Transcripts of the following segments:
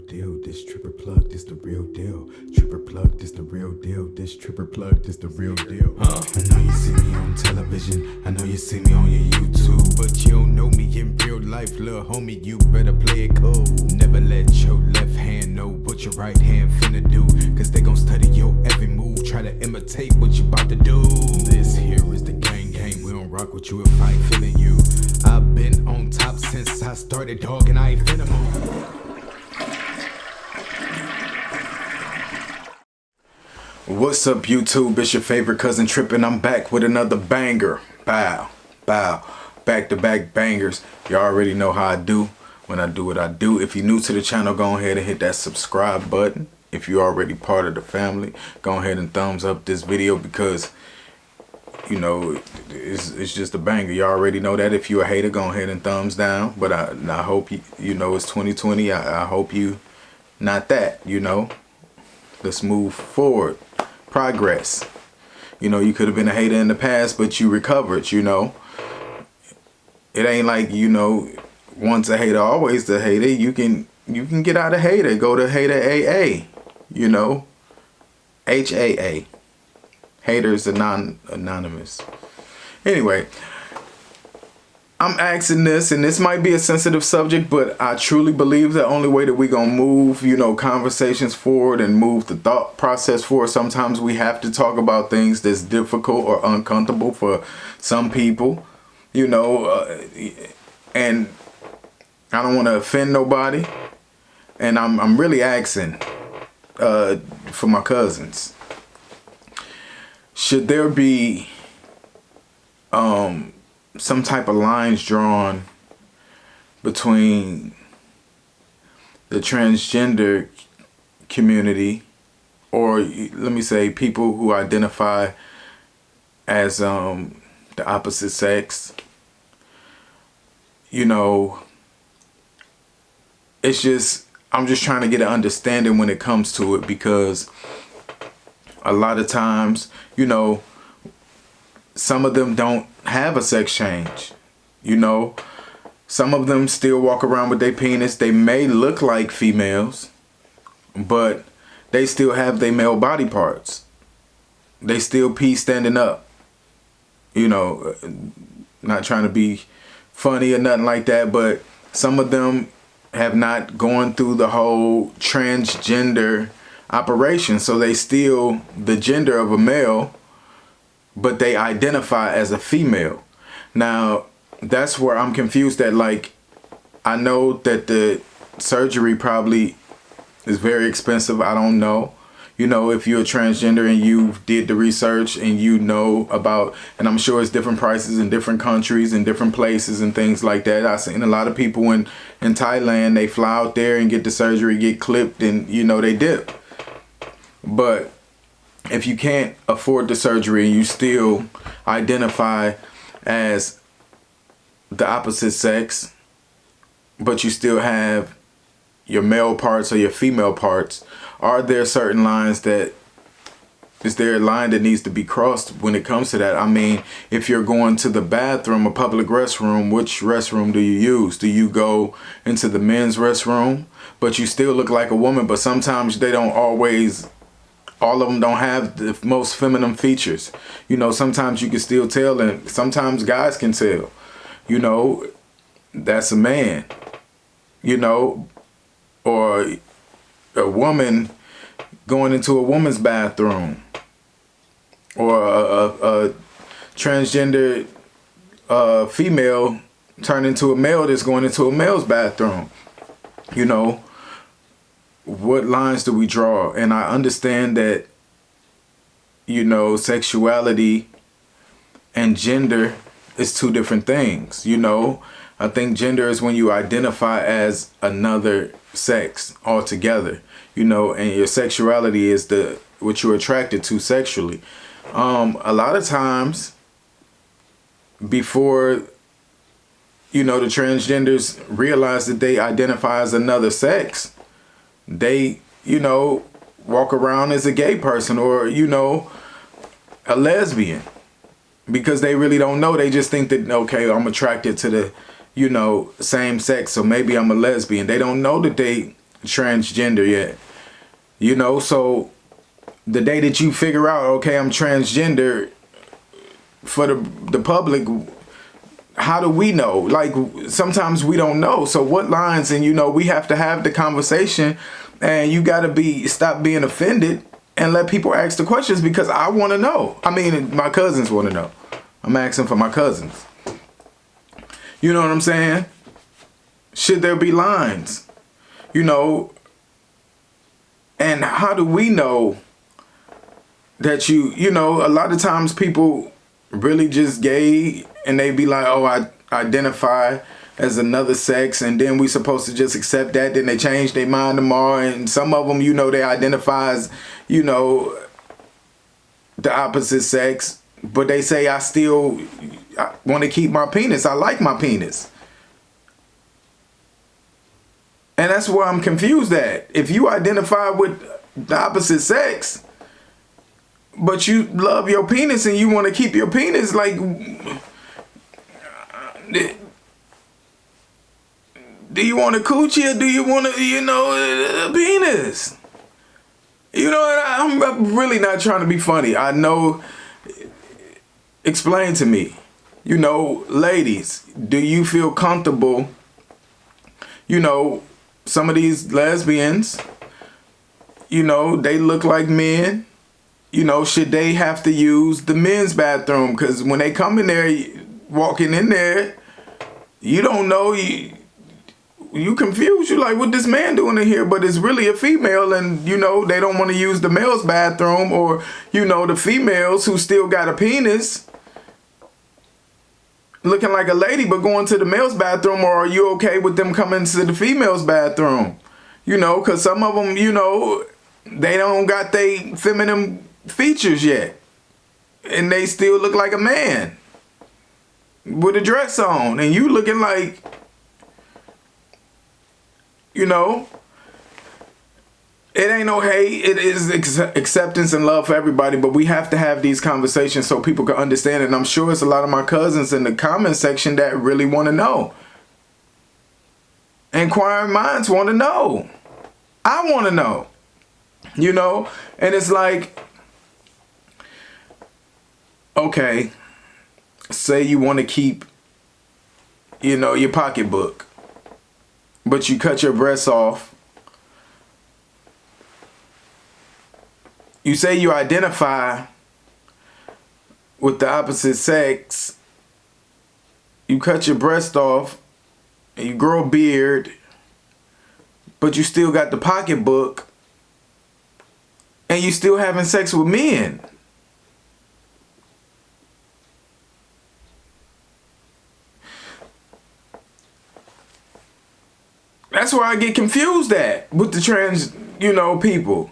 deal. This tripper plug, this the real deal. Tripper plug, this the real deal. This tripper plug, this the real deal. I know you see me on television, I know you see me on your YouTube, but you don't know me in real life, little homie. You better play it cool. Never let your left hand know what your right hand finna do, cause they gon' study your every move, try to imitate what you about to do. This here is the gang. We don't rock with you if I ain't feeling you. I've been on top since I started, dog, and I ain't finna move. What's up, YouTube? It's your favorite cousin Tripp, and I'm back with another banger. Bow, bow, back-to-back bangers. You already know how I do when I do what I do. If you're new to the channel, go ahead and hit that subscribe button. If you're already part of the family, go ahead and thumbs up this video because, you know, it's just a banger. You already know that. If you're a hater, go ahead and thumbs down. But I hope you know it's 2020. I hope you not that, you know. Let's move forward. Progress. You know, you could have been a hater in the past, but you recovered, you know. It ain't like, you know, once a hater, always the hater. You can get out of hater. Go to hater AA, you know. HAA. Haters anonymous. Anyway, I'm asking this, and this might be a sensitive subject, but I truly believe the only way that we gonna move, you know, conversations forward and move the thought process forward, sometimes we have to talk about things that's difficult or uncomfortable for some people, you know, and I don't want to offend nobody, and I'm really asking for my cousins. Should there be some type of lines drawn between the transgender community, or let me say people who identify as the opposite sex? You know, it's just, I'm just trying to get an understanding when it comes to it, because a lot of times, you know, some of them don't have a sex change. You know, some of them still walk around with their penis. They may look like females, but they still have their male body parts. They still pee standing up. You know, not trying to be funny or nothing like that, but some of them have not gone through the whole transgender operation, so they still the gender of a male, but they identify as a female. Now, that's where I'm confused at. Like, I know that the surgery probably is very expensive. I don't know. You know, if you're a transgender and you did the research and you know about, and I'm sure it's different prices in different countries and different places and things like that. I've seen a lot of people in Thailand, they fly out there and get the surgery, get clipped, and, you know, they dip. But if you can't afford the surgery and you still identify as the opposite sex, but you still have your male parts or your female parts, are there certain lines that, is there a line that needs to be crossed when it comes to that? I mean, if you're going to the bathroom, a public restroom, which restroom do you use? Do you go into the men's restroom, but you still look like a woman, but sometimes they don't always, all of them don't have the most feminine features. You know, sometimes you can still tell, and sometimes guys can tell, you know, that's a man, you know, or a woman going into a woman's bathroom, or a transgender female turn into a male that's going into a male's bathroom. You know, what lines do we draw? And I understand that, you know, sexuality and gender is two different things. You know, I think gender is when you identify as another sex altogether, you know, and your sexuality is what you're attracted to sexually. A lot of times before, you know, the transgenders realize that they identify as another sex, they, you know, walk around as a gay person, or, you know, a lesbian, because they really don't know. They just think that, okay, I'm attracted to the, you know, same sex, so maybe I'm a lesbian. They don't know that they transgender yet. You know, so the day that you figure out, okay, I'm transgender, for the public, how do we know? Like, sometimes we don't know. So what lines? And you know, we have to have the conversation, and you got to stop being offended and let people ask the questions, because I want to know. I mean, my cousins want to know. I'm asking for my cousins. You know what I'm saying? Should there be lines? You know, and how do we know that you know, a lot of times people really just gay and they be like, oh, I identify as another sex, and then we supposed to just accept that. Then they change their mind tomorrow, and some of them, you know, they identify as, you know, the opposite sex, but they say I want to keep my penis. I like my penis. And that's where I'm confused at. If you identify with the opposite sex, but you love your penis and you want to keep your penis, like, do you want a coochie or do you want to, you know, a penis? You know, I'm really not trying to be funny. I know. Explain to me. You know, ladies, do you feel comfortable? You know, some of these lesbians, you know, they look like men. You know, should they have to use the men's bathroom? Because when they come in there, walking in there, you don't know, you confused. You're like, what this man doing in here? But it's really a female, and, you know, they don't want to use the male's bathroom, or, you know, the females who still got a penis looking like a lady but going to the male's bathroom. Or are you okay with them coming to the female's bathroom? You know, because some of them, you know, they don't got they feminine features yet, and they still look like a man with a dress on, and you looking like, you know, it ain't no hate. It is acceptance and love for everybody, but we have to have these conversations so people can understand it. And I'm sure it's a lot of my cousins in the comment section that really want to know. Inquiring minds want to know. I want to know. You know, and it's like, okay, say you want to keep, you know, your pocketbook, but you cut your breasts off. You say you identify with the opposite sex. You cut your breast off and you grow a beard, but you still got the pocketbook, and you still having sex with men. That's where I get confused at with the trans, you know, people.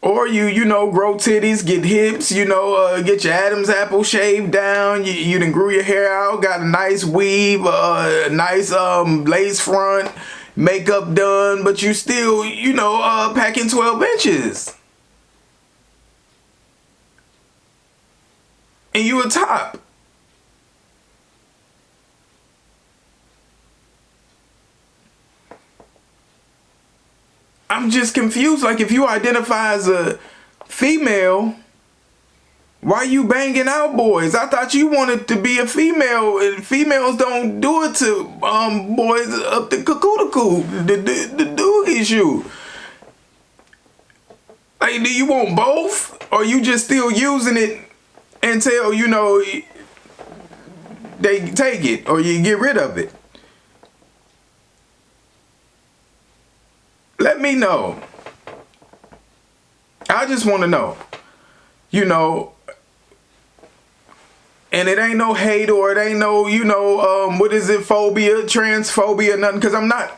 Or you know, grow titties, get hips, you know, get your Adam's apple shaved down. You done grew your hair out, got a nice weave, a nice lace front, makeup done, but you still, you know, packing 12 inches. And you a top. I'm just confused. Like, if you identify as a female, why you banging out boys? I thought you wanted to be a female, and females don't do it to boys up the cuckoo, the doogie shoe. Like, do you want both, or you just still using it until, you know, they take it or you get rid of it? Let me know. I just want to know. You know, and it ain't no hate, or it ain't no, you know, what is it, phobia, transphobia, nothing, because I'm not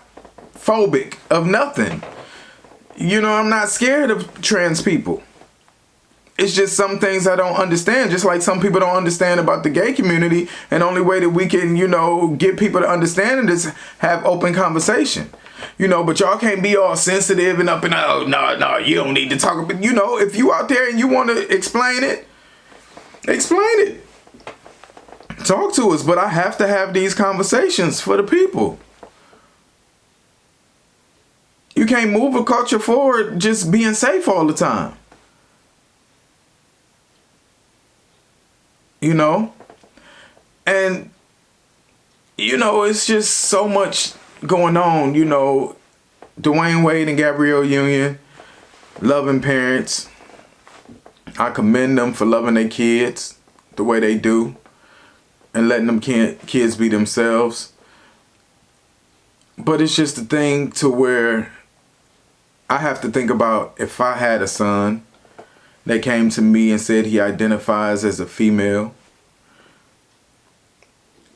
phobic of nothing. You know, I'm not scared of trans people. It's just some things I don't understand, just like some people don't understand about the gay community, and the only way that we can, you know, get people to understand it is have open conversation. You know, but y'all can't be all sensitive and up and, oh, no, you don't need to talk about, you know, if you out there and you want to explain it, explain it. Talk to us, but I have to have these conversations for the people. You can't move a culture forward just being safe all the time. You know? And, you know, it's just so much going on. You know, Dwayne Wade and Gabrielle Union, loving parents. I commend them for loving their kids the way they do and letting them kids be themselves. But it's just a thing to where I have to think about if I had a son that came to me and said he identifies as a female.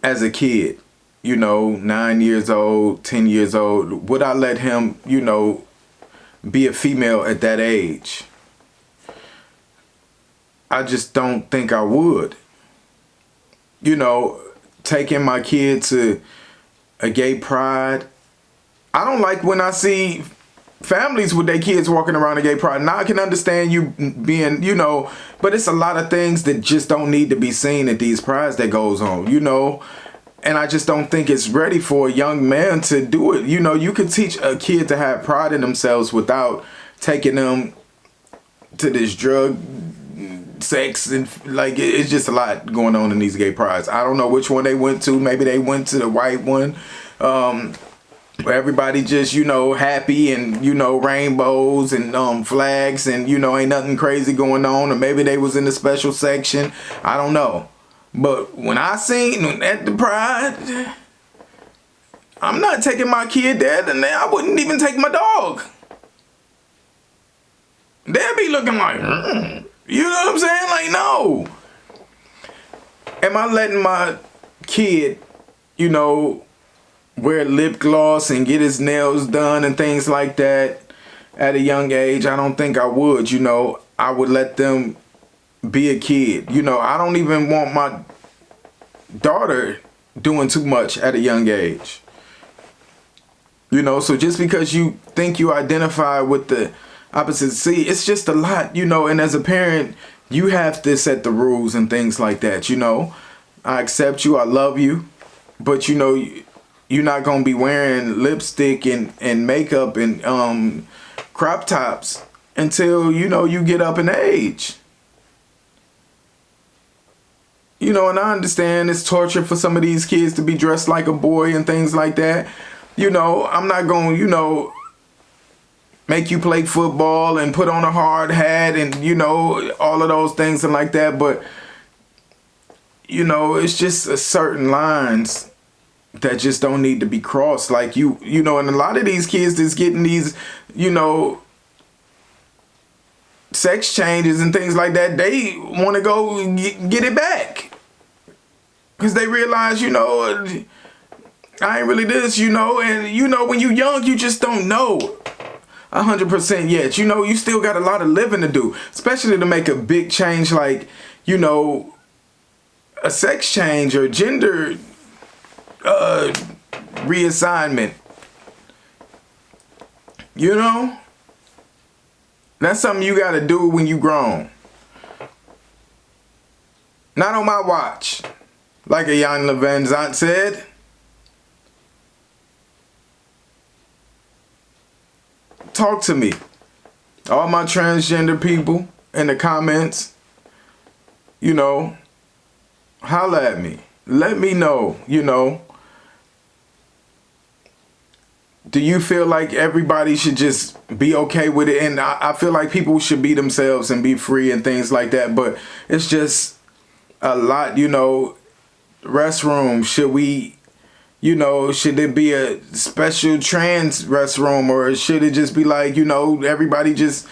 As a kid, you know, 9 years old, 10 years old, would I let him, you know, be a female at that age? I just don't think I would. You know, taking my kid to a gay pride. I don't like when I see families with their kids walking around a gay pride. Now I can understand you being, you know, but it's a lot of things that just don't need to be seen at these prides that goes on, you know. And I just don't think it's ready for a young man to do it. You know, you can teach a kid to have pride in themselves without taking them to this drug, sex, and like it's just a lot going on in these gay prides. I don't know which one they went to. Maybe they went to the white one. Where everybody just, you know, happy and, you know, rainbows and flags and, you know, ain't nothing crazy going on. Or maybe they was in the special section. I don't know. But when I seen at the pride, I'm not taking my kid there, and I wouldn't even take my dog. They'd be looking like, you know what I'm saying? Like, no. Am I letting my kid, you know, wear lip gloss and get his nails done and things like that at a young age? I don't think I would, you know. I would let them be a kid. You know, I don't even want my daughter doing too much at a young age. You know, so just because you think you identify with the opposite sex, it's just a lot, you know, and as a parent, you have to set the rules and things like that, you know. I accept you, I love you, but you know, you're not going to be wearing lipstick and makeup and crop tops until, you know, you get up in age. You know, and I understand it's torture for some of these kids to be dressed like a boy and things like that. You know, I'm not going to, you know, make you play football and put on a hard hat and, you know, all of those things and like that. But, you know, it's just a certain lines that just don't need to be crossed. Like you know, and a lot of these kids that's getting these, you know, sex changes and things like that, they want to go get it back. Because they realize, you know, I ain't really this, you know, and you know, when you young, you just don't know 100% yet. You know, you still got a lot of living to do, especially to make a big change like, you know, a sex change or gender reassignment. You know, that's something you got to do when you grown. Not on my watch, like Ayanna Van Zant said. Talk to me, all my transgender people in the comments. You know, holla at me. Let me know, you know. Do you feel like everybody should just be okay with it? And I feel like people should be themselves and be free and things like that. But it's just a lot, you know. Restroom, should we, you know, should it be a special trans restroom, or should it just be like, you know, everybody just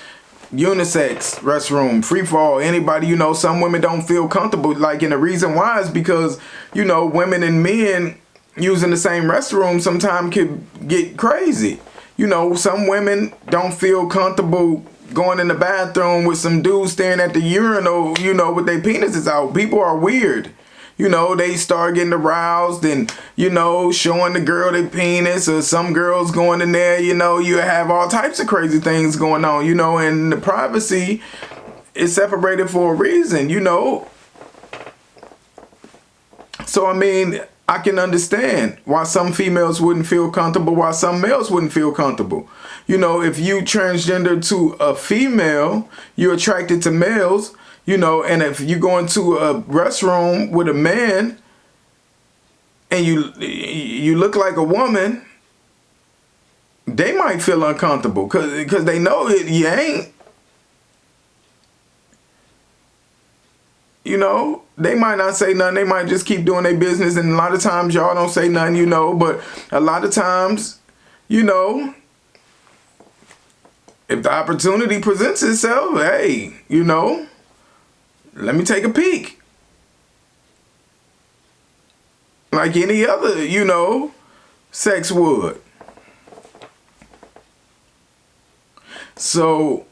unisex restroom, free for all, anybody? You know, some women don't feel comfortable, like, and the reason why is because, you know, women and men using the same restroom sometimes could get crazy. You know, some women don't feel comfortable going in the bathroom with some dudes staring at the urinal, you know, with their penises out. People are weird. You know, they start getting aroused and, you know, showing the girl their penis, or some girls going in there, you know, you have all types of crazy things going on, you know, and the privacy is separated for a reason, you know. So, I mean, I can understand why some females wouldn't feel comfortable, why some males wouldn't feel comfortable. You know, if you transgender to a female, you're attracted to males, you know, and if you go into a restroom with a man and you look like a woman, they might feel uncomfortable because they know it, you ain't. You know, they might not say nothing. They might just keep doing their business. And a lot of times y'all don't say nothing, you know. But a lot of times, you know, if the opportunity presents itself, hey, you know, let me take a peek. Like any other, you know, sex would. So,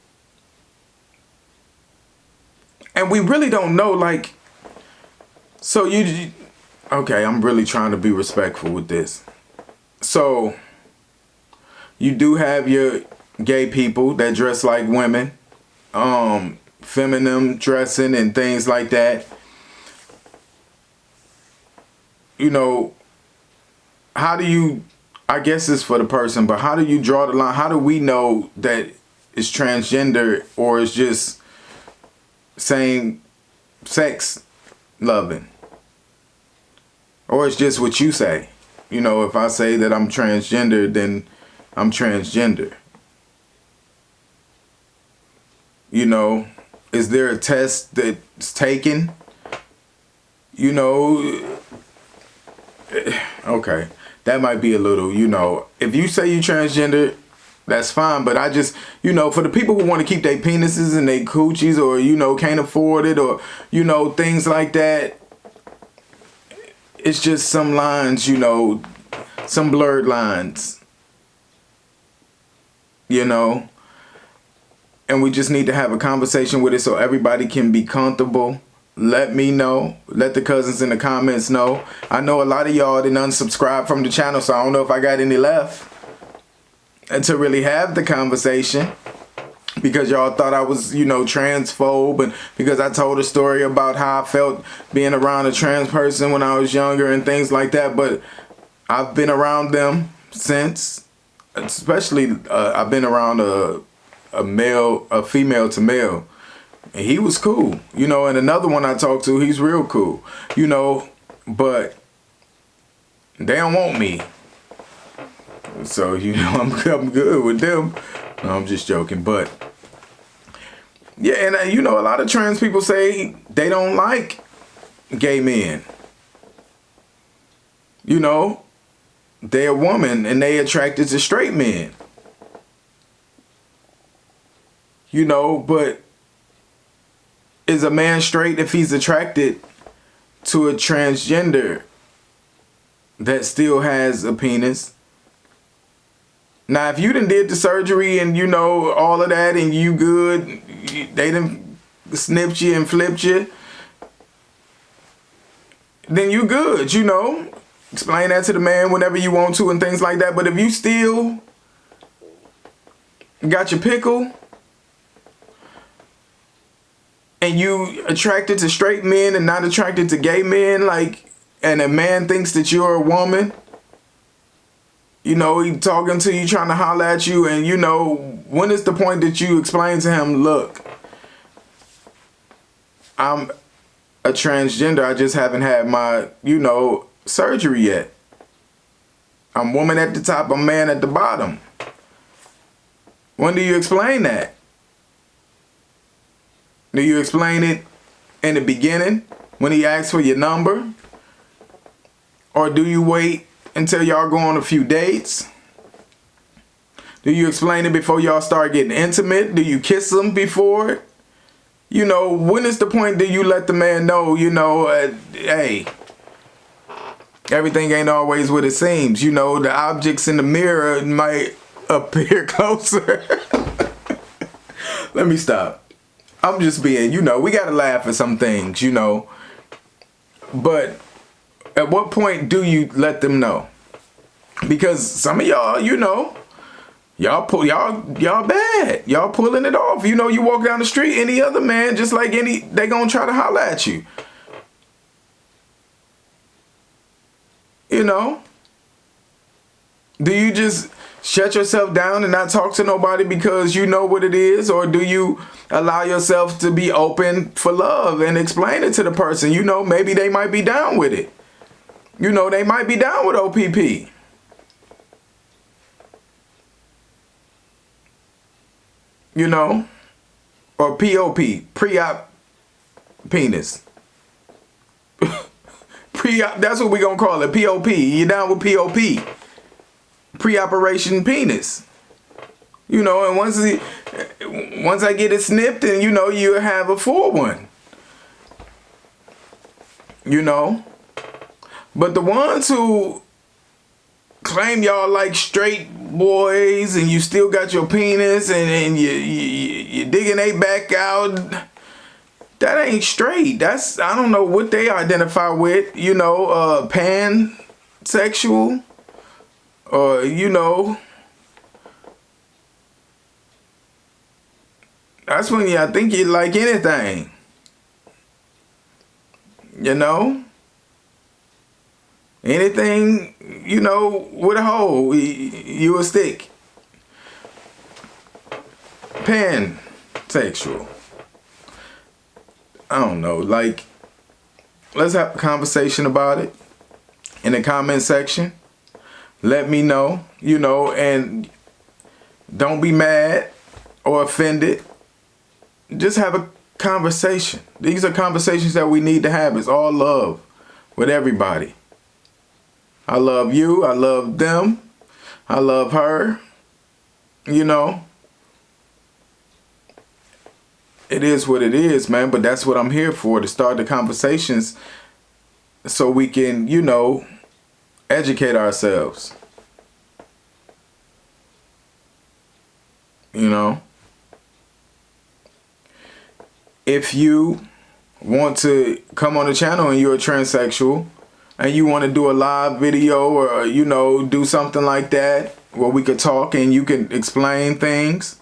and we really don't know, like, so okay, I'm really trying to be respectful with this. So, you do have your gay people that dress like women, feminine dressing and things like that. You know, how do you, I guess it's for the person, but how do you draw the line? How do we know that it's transgender or it's just same sex loving? Or it's just what you say. You know, if I say that I'm transgender, then I'm transgender. You know, is there a test that's taken? You know, okay, that might be a little, you know, if you say you transgender, that's fine. But I just, you know, for the people who want to keep their penises and their coochies or, you know, can't afford it or, you know, things like that, it's just some lines, you know, some blurred lines, you know, and we just need to have a conversation with it so everybody can be comfortable. Let me know. Let the cousins in the comments know. I know a lot of y'all didn't unsubscribe from the channel, so I don't know if I got any left and to really have the conversation because y'all thought I was, you know, transphobe and because I told a story about how I felt being around a trans person when I was younger and things like that. But I've been around them since, especially I've been around a female to male. And he was cool, you know, and another one I talked to, he's real cool, you know, but they don't want me. So, you know, I'm good with them. No, I'm just joking. But, yeah, and, you know, a lot of trans people say they don't like gay men. You know, they're a woman and they attracted to straight men. You know, but is a man straight if he's attracted to a transgender that still has a penis? Now, if you done did the surgery and you know all of that and you good, they done snipped you and flipped you, then you good, you know. Explain that to the man whenever you want to and things like that. But if you still got your pickle and you attracted to straight men and not attracted to gay men, like, and a man thinks that you're a woman, you know, he talking to you, trying to holler at you, and you know, when is the point that you explain to him, look, I'm a transgender, I just haven't had my, you know, surgery yet. I'm woman at the top, I'm man at the bottom. When do you explain that? Do you explain it in the beginning when he asks for your number? Or do you wait until y'all go on a few dates? Do you explain it before y'all start getting intimate? Do you kiss him before? You know, when is the point that you let the man know, you know, hey, everything ain't always what it seems. You know, the objects in the mirror might appear closer. Let me stop. I'm just being, you know, we got to laugh at some things, you know. But at what point do you let them know? Because some of y'all, you know, y'all bad. Y'all pulling it off. You know, you walk down the street, any other man, just like they gonna try to holler at you. You know? Do you just shut yourself down and not talk to nobody because you know what it is? Or do you allow yourself to be open for love and explain it to the person? You know, maybe they might be down with it. You know, they might be down with OPP. You know? Or POP, pre-op penis. Pre-op, that's what we're going to call it, POP. You down with POP? Pre-operation penis. You know, and once I get it snipped, and you know, you have a full one. You know? But the ones who claim y'all like straight boys and you still got your penis and you digging they back out, that ain't straight. That's, I don't know what they identify with, you know, pansexual, or, you know, that's when I think you like anything, you know? Anything, you know, with a hole, you a stick. Pansexual. I don't know. Like, let's have a conversation about it in the comment section. Let me know, you know, and don't be mad or offended. Just have a conversation. These are conversations that we need to have. It's all love with everybody. I love you. I love them. I love her. You know. It is what it is, man. But that's what I'm here for, to start the conversations so we can, you know, educate ourselves. You know. If you want to come on the channel and you're a transsexual, and you want to do a live video or, you know, do something like that where we could talk and you can explain things,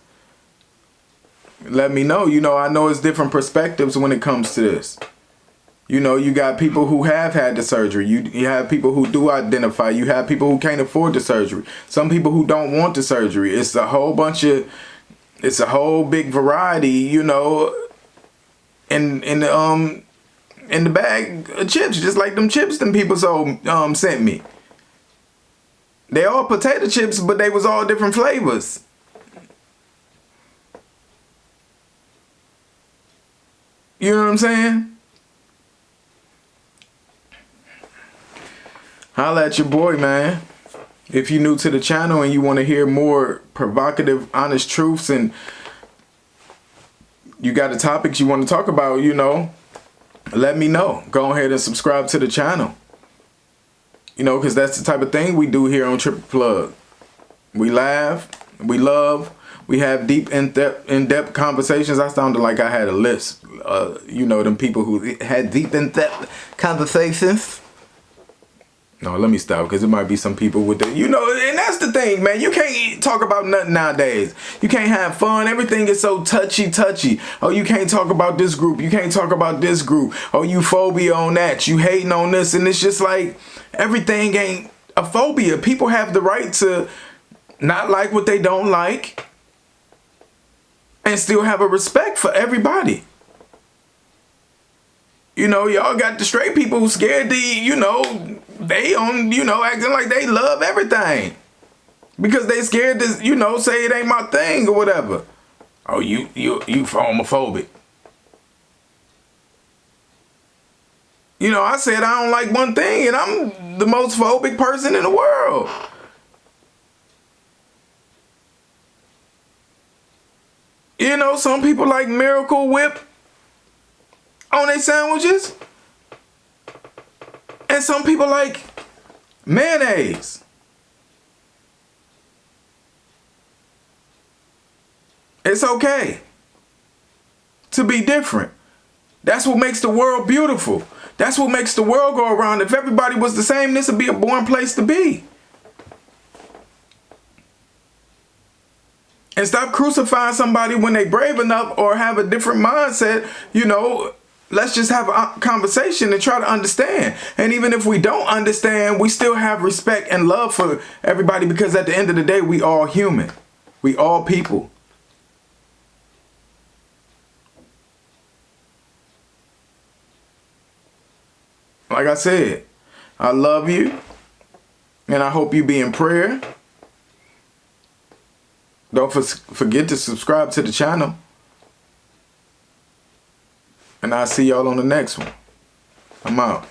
let me know. You know, I know it's different perspectives when it comes to this. You know, you got people who have had the surgery. You have people who do identify. You have people who can't afford the surgery. Some people who don't want the surgery. It's a whole bunch of, it's a whole big variety, you know, in the bag of chips, just like them chips them people sent me. They all potato chips, but they was all different flavors. You know what I'm saying? Holla at your boy, man. If you're new to the channel and you want to hear more provocative, honest truths, and you got the topics you want to talk about, you know, let me know. Go ahead and subscribe to the channel. You know, because that's the type of thing we do here on Tripp Plug. We laugh, we love, we have deep, in-depth conversations. I sounded like I had a list. You know, them people who had deep, in-depth conversations. No, let me stop, because it might be some people with the, you know, and that's the thing, man. You can't talk about nothing nowadays. You can't have fun. Everything is so touchy. Oh, you can't talk about this group. You can't talk about this group. Oh, you phobia on that. You hating on this. And it's just like, everything ain't a phobia. People have the right to not like what they don't like and still have a respect for everybody. You know, y'all got the straight people who scared to, you know, they on, you know, acting like they love everything. Because they scared to, you know, say it ain't my thing or whatever. Oh, you homophobic. You know, I said I don't like one thing and I'm the most phobic person in the world. You know, some people like Miracle Whip on their sandwiches. And some people like mayonnaise. It's okay to be different. That's what makes the world beautiful. That's what makes the world go around. If everybody was the same, this would be a boring place to be. And stop crucifying somebody when they brave enough or have a different mindset, you know, let's just have a conversation and try to understand. And even if we don't understand, we still have respect and love for everybody, because at the end of the day, we all human. We all people. Like I said, I love you, and I hope you be in prayer. Don't forget to subscribe to the channel. And I'll see y'all on the next one. I'm out.